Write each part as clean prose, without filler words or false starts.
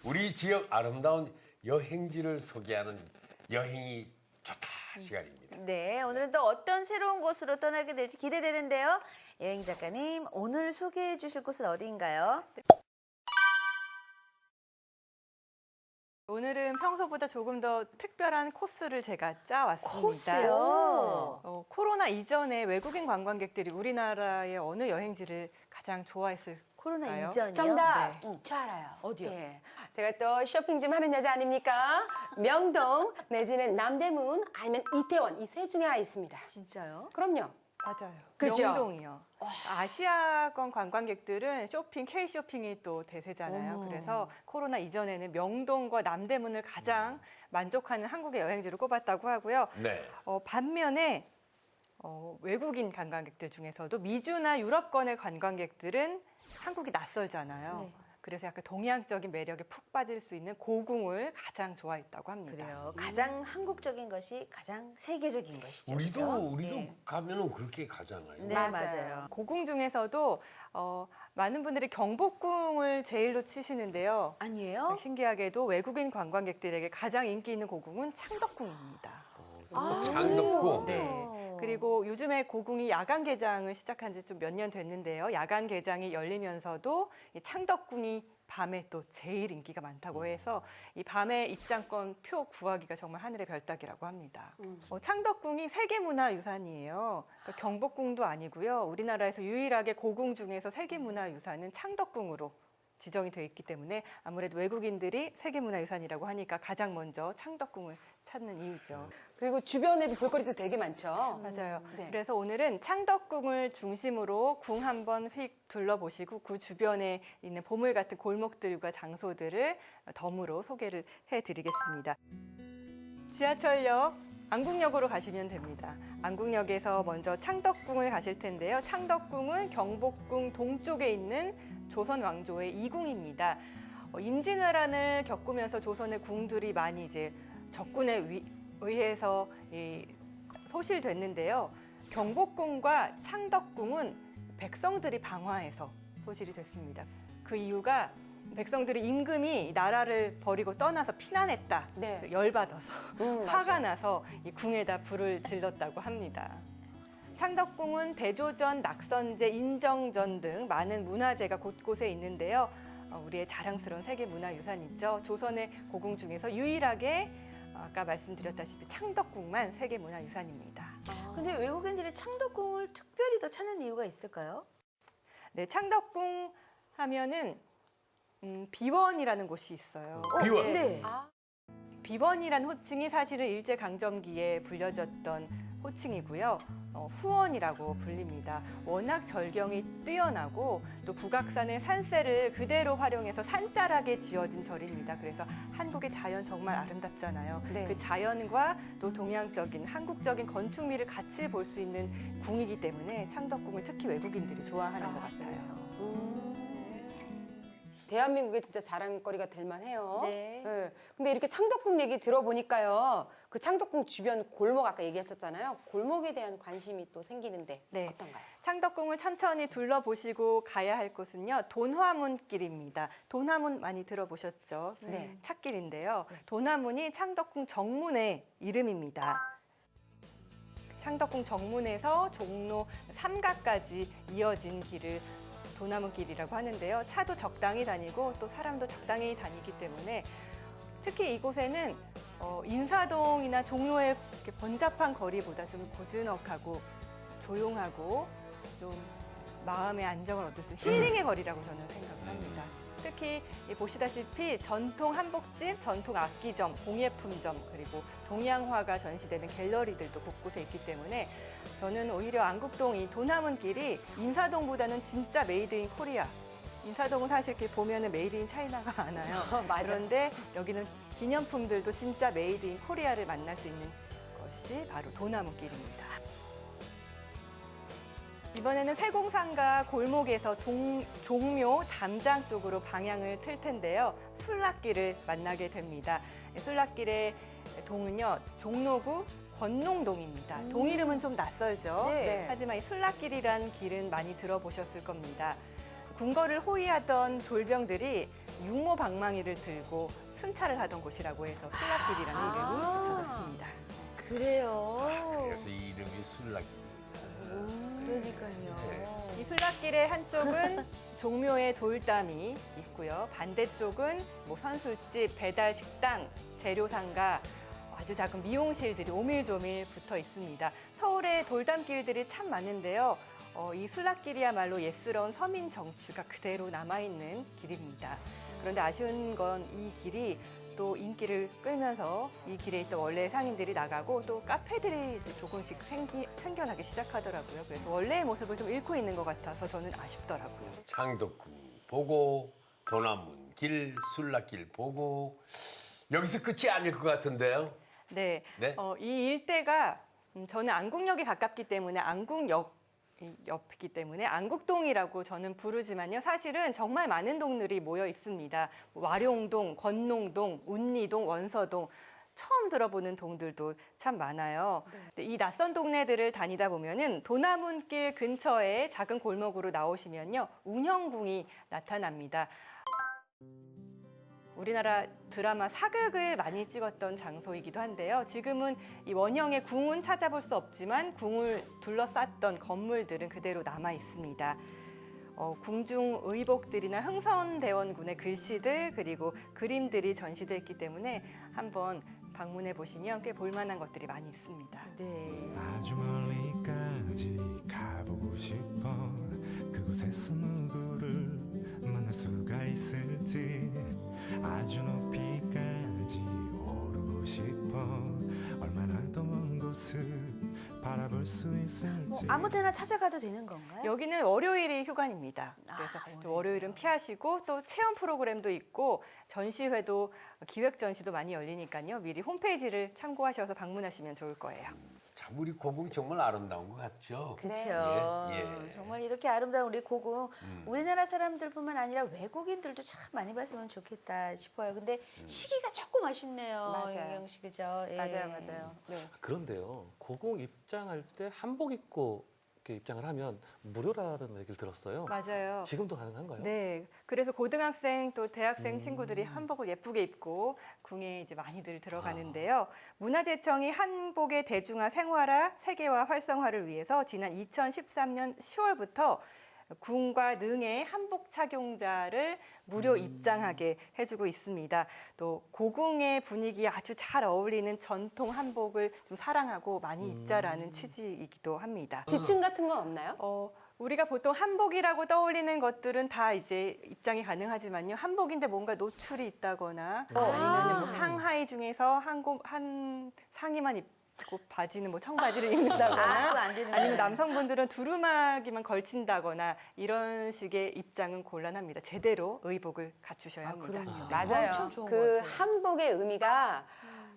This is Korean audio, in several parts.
우리 지역 아름다운 여행지를 소개하는 여행이 좋다 시간입니다. 네, 오늘은 또 어떤 새로운 곳으로 떠나게 될지 기대되는데요. 여행 작가님, 오늘 소개해 주실 곳은 어디인가요? 오늘은 평소보다 조금 더 특별한 코스를 제가 짜왔습니다. 코스요? 코로나 이전에 외국인 관광객들이 우리나라의 어느 여행지를 가장 좋아했을까요? 코로나 이전이요? 정답! 네. 저 알아요. 어디요? 예. 제가 또 쇼핑 좀 하는 여자 아닙니까? 명동 내지는 남대문 아니면 이태원 이 세 중에 하나 있습니다. 진짜요? 그럼요. 맞아요. 그죠? 명동이요. 아시아권 관광객들은 K-쇼핑이 또 대세잖아요. 어머. 그래서 코로나 이전에는 명동과 남대문을 가장 만족하는 한국의 여행지로 꼽았다고 하고요. 네. 반면에 외국인 관광객들 중에서도 미주나 유럽권의 관광객들은 한국이 낯설잖아요. 네. 그래서 약간 동양적인 매력에 푹 빠질 수 있는 고궁을 가장 좋아했다고 합니다. 그래요. 가장 한국적인 것이 가장 세계적인 것이죠. 우리도 그죠? 우리도 네. 가면은 그렇게 가잖아요. 네, 맞아요. 맞아요. 고궁 중에서도 많은 분들이 경복궁을 제일로 치시는데요. 아니에요? 신기하게도 외국인 관광객들에게 가장 인기 있는 고궁은 창덕궁입니다. 창덕궁. 네. 그리고 요즘에 고궁이 야간 개장을 시작한 지 좀 몇 년 됐는데요. 야간 개장이 열리면서도 이 창덕궁이 밤에 또 제일 인기가 많다고 해서 이 밤에 입장권 표 구하기가 정말 하늘의 별따기라고 합니다. 창덕궁이 세계문화유산이에요. 그러니까 경복궁도 아니고요. 우리나라에서 유일하게 고궁 중에서 세계문화유산은 창덕궁으로 지정이 돼 있기 때문에 아무래도 외국인들이 세계문화유산이라고 하니까 가장 먼저 창덕궁을 찾는 이유죠. 그리고 주변에도 볼거리도 되게 많죠. 맞아요. 네. 그래서 오늘은 창덕궁을 중심으로 궁 한번 휙 둘러보시고 그 주변에 있는 보물 같은 골목들과 장소들을 덤으로 소개를 해드리겠습니다. 지하철역 안국역으로 가시면 됩니다. 안국역에서 먼저 창덕궁을 가실 텐데요. 창덕궁은 경복궁 동쪽에 있는 조선 왕조의 이궁입니다. 임진왜란을 겪으면서 조선의 궁들이 많이 이제 적군에 의해서 소실됐는데요. 경복궁과 창덕궁은 백성들이 방화해서 소실이 됐습니다. 그 이유가 백성들이 임금이 나라를 버리고 떠나서 피난했다. 네. 열받아서 화가 맞아요. 나서 이 궁에다 불을 질렀다고 합니다. 창덕궁은 대조전, 낙선제, 인정전 등 많은 문화재가 곳곳에 있는데요. 우리의 자랑스러운 세계문화유산이죠. 조선의 고궁 중에서 유일하게 아까 말씀드렸다시피 창덕궁만 세계문화유산입니다. 근데 외국인들이 창덕궁을 특별히 더 찾는 이유가 있을까요? 네, 창덕궁 하면은 비원이라는 곳이 있어요. 비원. 네. 아, 비원이란 호칭이 사실은 일제강점기에 불려졌던 호칭이고요. 후원이라고 불립니다. 워낙 절경이 뛰어나고 또 북악산의 산세를 그대로 활용해서 산자락에 지어진 절입니다. 그래서 한국의 자연 정말 아름답잖아요. 네. 그 자연과 또 동양적인 한국적인 건축미를 같이 볼 수 있는 궁이기 때문에 창덕궁을 특히 외국인들이 좋아하는 것 같아요. 대한민국의 진짜 자랑거리가 될 만해요. 네. 예. 근데 이렇게 창덕궁 얘기 들어보니까요. 그 창덕궁 주변 골목 아까 얘기하셨잖아요. 골목에 대한 관심이 또 생기는데 네. 어떤가요? 창덕궁을 천천히 둘러보시고 가야 할 곳은요. 돈화문길입니다. 돈화문 많이 들어보셨죠? 네. 찾길인데요. 돈화문이 창덕궁 정문의 이름입니다. 창덕궁 정문에서 종로 3가까지 이어진 길을 도나무길이라고 하는데요. 차도 적당히 다니고 또 사람도 적당히 다니기 때문에 특히 이곳에는 인사동이나 종로의 이렇게 번잡한 거리보다 좀 고즈넉하고 조용하고 좀 마음의 안정을 얻을 수 있는 힐링의 거리라고 저는 생각을 합니다. 특히 보시다시피 전통 한복집, 전통 악기점, 공예품점 그리고 동양화가 전시되는 갤러리들도 곳곳에 있기 때문에 저는 오히려 안국동 이 도남문길이 인사동보다는 진짜 메이드 인 코리아. 인사동은 사실 이렇게 보면은 메이드 인 차이나가 많아요. 맞아. 그런데 여기는 기념품들도 진짜 메이드 인 코리아를 만날 수 있는 것이 바로 도남문길입니다. 이번에는 세공상가 골목에서 종묘 담장 쪽으로 방향을 틀 텐데요. 술락길을 만나게 됩니다. 술락길의 동은요, 종로구 권농동입니다. 동 이름은 좀 낯설죠. 네. 하지만 이 술락길이란 길은 많이 들어보셨을 겁니다. 궁궐을 호위하던 졸병들이 육모 방망이를 들고 순찰을 하던 곳이라고 해서 술락길이라는 이름이 붙여졌습니다. 그래요. 그래서 이 이름이 술락길입니다. 그러니까요. 이 술락길의 한쪽은 종묘의 돌담이 있고요. 반대쪽은 뭐 선술집, 배달 식당, 재료상가, 아주 작은 미용실들이 오밀조밀 붙어 있습니다. 서울의 돌담길들이 참 많은데요. 이 술락길이야말로 옛스러운 서민 정취가 그대로 남아있는 길입니다. 그런데 아쉬운 건 이 길이 또 인기를 끌면서 이 길에 있던 원래의 상인들이 나가고 또 카페들이 이제 조금씩 생겨나기 시작하더라고요. 그래서 원래의 모습을 좀 잃고 있는 것 같아서 저는 아쉽더라고요. 창덕궁 보고 도남문 길, 술락길 보고 여기서 끝이 아닐 것 같은데요. 네, 네? 이 일대가 저는 안국역이 가깝기 때문에 안국역 옆이기 때문에 안국동이라고 저는 부르지만요. 사실은 정말 많은 동들이 모여 있습니다. 와룡동, 건농동, 운리동, 원서동 처음 들어보는 동들도 참 많아요. 근데 이 낯선 동네들을 다니다 보면은 도남문길 근처에 작은 골목으로 나오시면요. 운영궁이 나타납니다. 우리나라 드라마 사극을 많이 찍었던 장소이기도 한데요. 지금은 이 원형의 궁은 찾아볼 수 없지만 궁을 둘러쌌던 건물들은 그대로 남아 있습니다. 궁중 의복들이나 흥선대원군의 글씨들 그리고 그림들이 전시되어 있기 때문에 한번 방문해 보시면 꽤 볼만한 것들이 많이 있습니다. 네. 아주 멀리까지 가보고 싶어 그곳에서 누구를 만날 수가 있을지 아주 높이까지 오르고 싶어 얼마나 더 먼 곳을 바라볼 수 있을지 뭐 아무 데나 찾아가도 되는 건가요? 여기는 월요일이 휴관입니다. 그래서 좀 월요일은 피하시고 또 체험 프로그램도 있고 전시회도 기획 전시도 많이 열리니까요. 미리 홈페이지를 참고하셔서 방문하시면 좋을 거예요. 참 우리 고궁 정말 아름다운 것 같죠. 그렇죠. 예, 예. 정말 이렇게 아름다운 우리 고궁 우리나라 사람들뿐만 아니라 외국인들도 참 많이 봤으면 좋겠다 싶어요. 근데 시기가 조금 아쉽네요. 맞아요. 윤경 씨 그죠? 예. 맞아요. 네. 그런데요, 고궁 입장할 때 한복 입고 이렇게 입장을 하면 무료라는 얘기를 들었어요. 맞아요. 지금도 가능한가요? 네, 그래서 고등학생 또 대학생 친구들이 한복을 예쁘게 입고 궁에 이제 많이들 들어가는데요. 문화재청이 한복의 대중화 생활화, 세계화 활성화를 위해서 지난 2013년 10월부터 궁과 능의 한복 착용자를 무료 입장하게 해주고 있습니다. 또 고궁의 분위기에 아주 잘 어울리는 전통 한복을 좀 사랑하고 많이 입자라는 취지이기도 합니다. 지침 같은 건 없나요? 우리가 보통 한복이라고 떠올리는 것들은 다 이제 입장이 가능하지만요. 한복인데 뭔가 노출이 있다거나 아니면 뭐 상하이 중에서 한 상의만 입고 바지는 뭐 청바지를 입는다거나 그거 안 되는 아니면 거예요. 남성분들은 두루마기만 걸친다거나 이런 식의 입장은 곤란합니다. 제대로 의복을 갖추셔야 합니다. 그럼요. 맞아요. 참 좋은 그 것 같아요. 한복의 의미가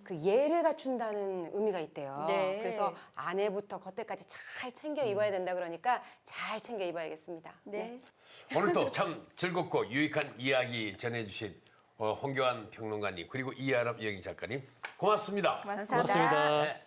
그 예를 갖춘다는 의미가 있대요. 네. 그래서 안에부터 겉에까지 잘 챙겨 입어야 된다 그러니까 잘 챙겨 입어야겠습니다. 네. 오늘도 참 즐겁고 유익한 이야기 전해주신 홍교안 평론가님 그리고 이하람 여행 작가님 고맙습니다. 감사합니다. 고맙습니다. 네.